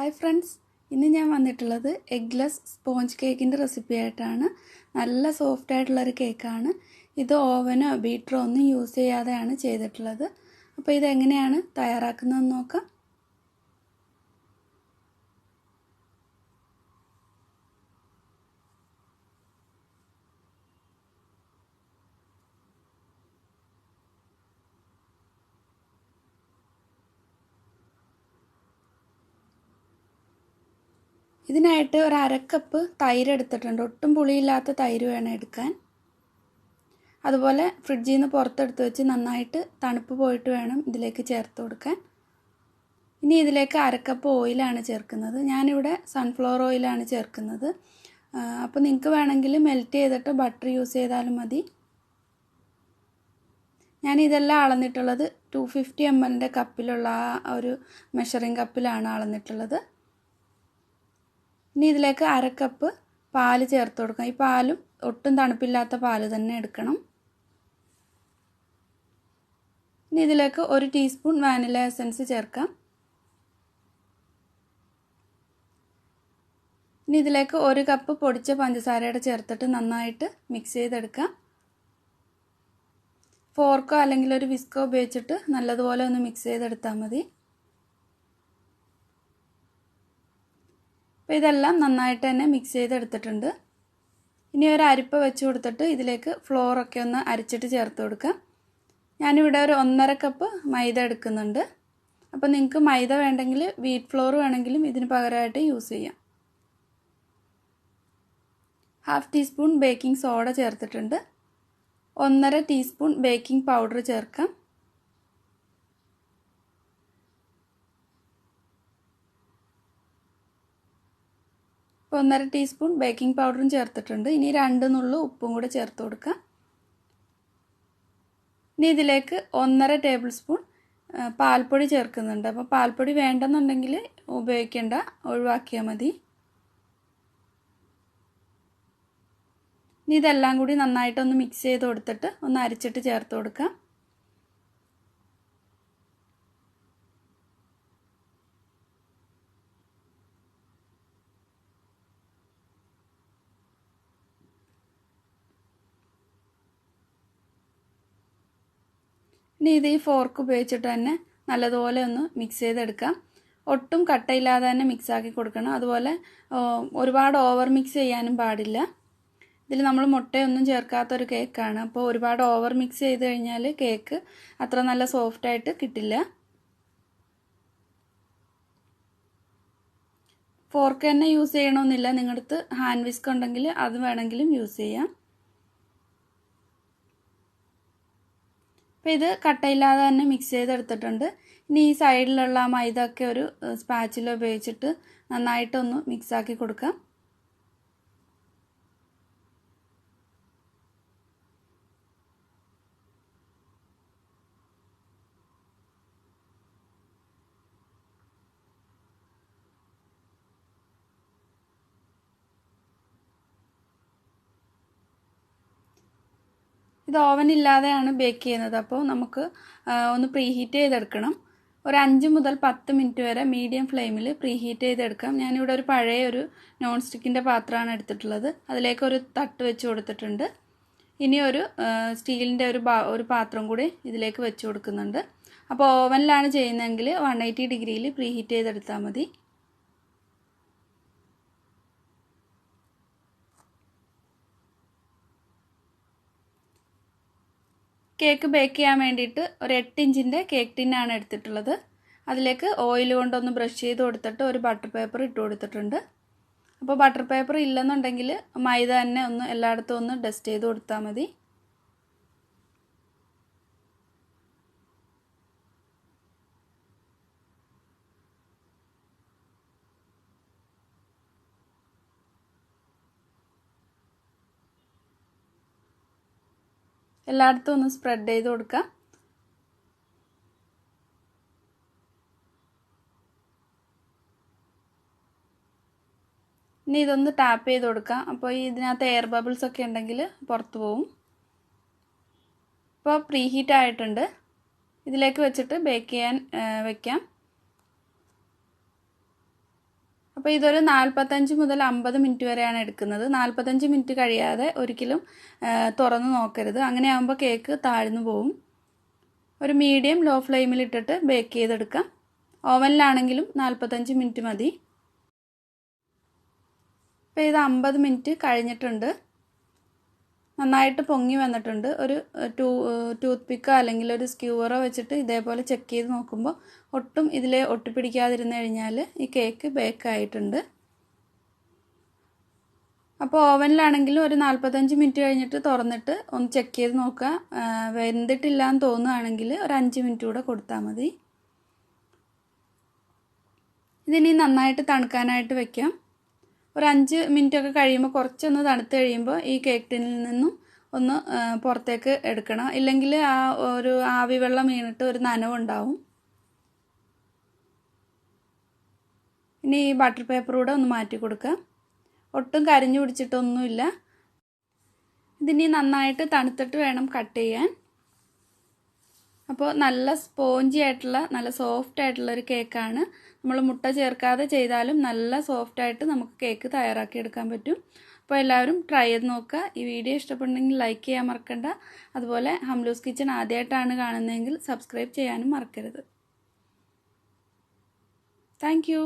Hi friends, ഇന്ന് ഞാൻ വന്നിട്ടുള്ളത് എഗ്ലെസ് സ്പോഞ്ച് കേക്കിൻ്റെ റെസിപ്പി ആയിട്ടാണ്. നല്ല സോഫ്റ്റ് ആയിട്ടുള്ളൊരു കേക്കാണ്. ഇത് ഓവനോ ബീറ്ററോ ഒന്നും യൂസ് ചെയ്യാതെയാണ് ചെയ്തിട്ടുള്ളത്. അപ്പോൾ ഇതെങ്ങനെയാണ് തയ്യാറാക്കുന്നതെന്ന് നോക്കാം. ഇതിനായിട്ട് ഒരു അരക്കപ്പ് തൈര് എടുത്തിട്ടുണ്ട്. ഒട്ടും പുളിയില്ലാത്ത തൈര് വേണം എടുക്കാൻ. അതുപോലെ ഫ്രിഡ്ജിൽ നിന്ന് പുറത്തെടുത്ത് വെച്ച് നന്നായിട്ട് തണുപ്പ് പോയിട്ട് വേണം ഇതിലേക്ക് ചേർത്ത് കൊടുക്കാൻ. ഇനി ഇതിലേക്ക് അരക്കപ്പ് ഓയിലാണ് ചേർക്കുന്നത്. ഞാനിവിടെ സൺഫ്ലവർ ഓയിലാണ് ചേർക്കുന്നത്. അപ്പോൾ നിങ്ങൾക്ക് വേണമെങ്കിൽ മെൽറ്റ് ചെയ്തിട്ട് ബട്ടർ യൂസ് ചെയ്താലും മതി. ഞാൻ ഇതെല്ലാം അളന്നിട്ടുള്ളത് 250 ml കപ്പിലുള്ള ആ ഒരു മെഷറിംഗ് കപ്പിലാണ് അളന്നിട്ടുള്ളത്. ഇനി ഇതിലേക്ക് അരക്കപ്പ് പാല് ചേർത്ത് കൊടുക്കാം. ഈ പാലും ഒട്ടും തണുപ്പില്ലാത്ത പാല് തന്നെ എടുക്കണം. ഇനി ഇതിലേക്ക് 1 ടീസ്പൂൺ വാനില എസൻസ് ചേർക്കാം. ഇനി ഇതിലേക്ക് 1 കപ്പ് പൊടിച്ച പഞ്ചസാരയുടെ ചേർത്തിട്ട് നന്നായിട്ട് മിക്സ് ചെയ്തെടുക്കാം. ഫോർക്കോ അല്ലെങ്കിൽ ഒരു വിസ്കോ ഉപയോഗിച്ചിട്ട് നല്ലതുപോലെ ഒന്ന് മിക്സ് ചെയ്തെടുത്താൽ മതി. അപ്പോൾ ഇതെല്ലാം നന്നായിട്ട് തന്നെ മിക്സ് ചെയ്തെടുത്തിട്ടുണ്ട്. ഇനി ഒരു അരിപ്പ വെച്ച് കൊടുത്തിട്ട് ഇതിലേക്ക് ഫ്ലോറൊക്കെ ഒന്ന് അരിച്ചിട്ട് ചേർത്ത് കൊടുക്കാം. ഞാനിവിടെ ഒരു 1.5 കപ്പ് മൈദ എടുക്കുന്നുണ്ട്. അപ്പോൾ നിങ്ങൾക്ക് മൈദ വേണ്ടെങ്കിൽ വീറ്റ് ഫ്ലോർ വേണമെങ്കിലും ഇതിന് പകരമായിട്ട് യൂസ് ചെയ്യാം. 1/2 ടീസ്പൂൺ ബേക്കിംഗ് സോഡ ചേർത്തിട്ടുണ്ട്. 1.5 ടീസ്പൂൺ ബേക്കിംഗ് പൗഡർ ചേർക്കാം. ഇപ്പോൾ 1.5 ടീസ്പൂൺ ബേക്കിംഗ് പൗഡറും ചേർത്തിട്ടുണ്ട്. ഇനി 2 നുള്ളു ഉപ്പും കൂടെ ചേർത്ത് കൊടുക്കാം. ഇനി ഇതിലേക്ക് 1.5 ടേബിൾ സ്പൂൺ പാൽപ്പൊടി ചേർക്കുന്നുണ്ട്. അപ്പോൾ പാൽപ്പൊടി വേണ്ടെന്നുണ്ടെങ്കിൽ ഉപയോഗിക്കേണ്ട, ഒഴിവാക്കിയാൽ മതി. ഇനി ഇതെല്ലാം കൂടി നന്നായിട്ടൊന്ന് മിക്സ് ചെയ്ത് കൊടുത്തിട്ട് ഒന്ന് അരിച്ചിട്ട് ചേർത്ത് കൊടുക്കാം. ഇനി ഇത് ഈ ഫോർക്ക് ഉപയോഗിച്ചിട്ട് തന്നെ നല്ലതുപോലെ ഒന്ന് മിക്സ് ചെയ്തെടുക്കാം. ഒട്ടും കട്ടയില്ലാതെ തന്നെ മിക്സാക്കി കൊടുക്കണം. അതുപോലെ ഒരുപാട് ഓവർ മിക്സ് ചെയ്യാനും പാടില്ല. ഇതിൽ നമ്മൾ മുട്ടയൊന്നും ചേർക്കാത്തൊരു കേക്കാണ്. അപ്പോൾ ഒരുപാട് ഓവർ മിക്സ് ചെയ്ത് കഴിഞ്ഞാൽ കേക്ക് അത്ര നല്ല സോഫ്റ്റായിട്ട് കിട്ടില്ല. ഫോർക്ക് തന്നെ യൂസ് ചെയ്യണമെന്നില്ല. നിങ്ങളുടെ അടുത്ത് ഹാൻഡ് വിസ്ക് ഉണ്ടെങ്കിൽ അത് വേണമെങ്കിലും യൂസ് ചെയ്യാം. അപ്പോൾ ഇത് കട്ടയില്ലാതെ തന്നെ മിക്സ് ചെയ്തെടുത്തിട്ടുണ്ട്. ഇനി ഈ സൈഡിലുള്ള മൈദ ഒക്കെ ഒരു സ്പാച്ചില ഉപയോഗിച്ചിട്ട് നന്നായിട്ടൊന്ന് മിക്സാക്കി കൊടുക്കാം. ഇത് ഓവനില്ലാതെയാണ് ബേക്ക് ചെയ്യുന്നത്. അപ്പോൾ നമുക്ക് ഒന്ന് പ്രീഹീറ്റ് ചെയ്തെടുക്കണം. ഒരു 5 മുതൽ 10 മിനിറ്റ് വരെ മീഡിയം ഫ്ലെയിമിൽ പ്രീഹീറ്റ് ചെയ്തെടുക്കാം. ഞാനിവിടെ ഒരു പഴയ ഒരു നോൺ സ്റ്റിക്കിൻ്റെ പാത്രമാണ് എടുത്തിട്ടുള്ളത്. അതിലേക്ക് ഒരു തട്ട് വെച്ച് കൊടുത്തിട്ടുണ്ട്. ഇനി ഒരു സ്റ്റീലിൻ്റെ ഒരു പാത്രം കൂടി ഇതിലേക്ക് വെച്ച് കൊടുക്കുന്നുണ്ട്. അപ്പോൾ ഓവനിലാണ് ചെയ്യുന്നതെങ്കിൽ 180 ഡിഗ്രിയിൽ പ്രീഹീറ്റ് ചെയ്തെടുത്താൽ മതി. കേക്ക് ബേക്ക് ചെയ്യാൻ വേണ്ടിയിട്ട് ഒരു 8 ഇഞ്ചിൻ്റെ കേക്ക് ടിന്നാണ് എടുത്തിട്ടുള്ളത്. അതിലേക്ക് ഓയിൽ കൊണ്ടൊന്ന് ബ്രഷ് ചെയ്ത് കൊടുത്തിട്ട് ഒരു ബട്ടർ പേപ്പർ ഇട്ട് കൊടുത്തിട്ടുണ്ട്. അപ്പോൾ ബട്ടർ പേപ്പർ ഇല്ലെന്നുണ്ടെങ്കിൽ മൈദ തന്നെ ഒന്ന് എല്ലായിടത്തും ഒന്ന് ഡസ്റ്റ് ചെയ്ത് കൊടുത്താൽ മതി. എല്ലായിടത്തും ഒന്ന് സ്പ്രെഡ് ചെയ്ത് കൊടുക്കാം. ഇനി ഇതൊന്ന് ടാപ്പ് ചെയ്ത് കൊടുക്കാം. അപ്പോൾ ഇതിനകത്ത് എയർ ബബിൾസ് ഒക്കെ ഉണ്ടെങ്കിൽ പുറത്ത് പോവും. ഇപ്പോൾ പ്രീഹീറ്റ് ആയിട്ടുണ്ട്. ഇതിലേക്ക് വെച്ചിട്ട് ബേക്ക് ചെയ്യാൻ വെക്കാം. അപ്പോൾ ഇതൊരു 45 മുതൽ 50 മിനിറ്റ് വരെയാണ് എടുക്കുന്നത്. 45 മിനിറ്റ് കഴിയാതെ ഒരിക്കലും തുറന്ന് നോക്കരുത്. അങ്ങനെ ആകുമ്പോൾ കേക്ക് താഴ്ന്നു പോവും. ഒരു മീഡിയം ലോ ഫ്ലെയിമിൽ ഇട്ടിട്ട് ബേക്ക് ചെയ്തെടുക്കാം. ഓവനിലാണെങ്കിലും 45 മിനിറ്റ് മതി. ഇപ്പോൾ ഇത് 50 മിനിറ്റ് കഴിഞ്ഞിട്ടുണ്ട്. നന്നായിട്ട് പൊങ്ങി വന്നിട്ടുണ്ട്. ഒരു ടൂത്ത് പിക്കോ അല്ലെങ്കിൽ ഒരു സ്ക്യൂവറോ വെച്ചിട്ട് ഇതേപോലെ ചെക്ക് ചെയ്ത് നോക്കുമ്പോൾ ഒട്ടും ഇതിൽ ഒട്ടിപ്പിടിക്കാതിരുന്ന് കഴിഞ്ഞാൽ ഈ കേക്ക് ബേക്ക് ആയിട്ടുണ്ട്. അപ്പോൾ ഓവനിലാണെങ്കിലും ഒരു 45 മിനിറ്റ് കഴിഞ്ഞിട്ട് തുറന്നിട്ട് ഒന്ന് ചെക്ക് ചെയ്ത് നോക്കുക. വെന്തിട്ടില്ല എന്ന് തോന്നുകയാണെങ്കിൽ ഒരു 5 മിനിറ്റ് കൂടെ കൊടുത്താൽ മതി. ഇതിനി നന്നായിട്ട് തണുക്കാനായിട്ട് വെക്കാം. ഒരു 5 മിനിറ്റൊക്കെ കഴിയുമ്പോൾ കുറച്ചൊന്ന് തണുത്ത് കഴിയുമ്പോൾ ഈ കേക്ക് ടിന്നിൽ നിന്നും ഒന്ന് പുറത്തേക്ക് എടുക്കണം. ഇല്ലെങ്കിൽ ആ ഒരു ആവി വെള്ളം വീണിട്ട് ഒരു നനവുണ്ടാവും. ഇനി ഈ ബട്ടർ പേപ്പർ കൂടെ ഒന്ന് മാറ്റി കൊടുക്കാം. ഒട്ടും കരിഞ്ഞു പിടിച്ചിട്ടൊന്നുമില്ല. ഇതിനി നന്നായിട്ട് തണുത്തിട്ട് വേണം കട്ട് ചെയ്യാൻ. അപ്പോൾ നല്ല സ്പോഞ്ചി ആയിട്ടുള്ള നല്ല സോഫ്റ്റ് ആയിട്ടുള്ള ഒരു കേക്കാണ്. നമ്മൾ മുട്ട ചേർക്കാതെ ചെയ്താലും നല്ല സോഫ്റ്റായിട്ട് നമുക്ക് കേക്ക് തയ്യാറാക്കി എടുക്കാൻ പറ്റും. അപ്പോൾ എല്ലാവരും ട്രൈ ചെയ്ത് നോക്കുക. ഈ വീഡിയോ ഇഷ്ടപ്പെടുന്നെങ്കിൽ ലൈക്ക് ചെയ്യാൻ മറക്കണ്ട. അതുപോലെ ഹംലൂസ് കിച്ചൺ ആദ്യമായിട്ടാണ് കാണുന്നതെങ്കിൽ സബ്സ്ക്രൈബ് ചെയ്യാനും മറക്കരുത്. Thank you.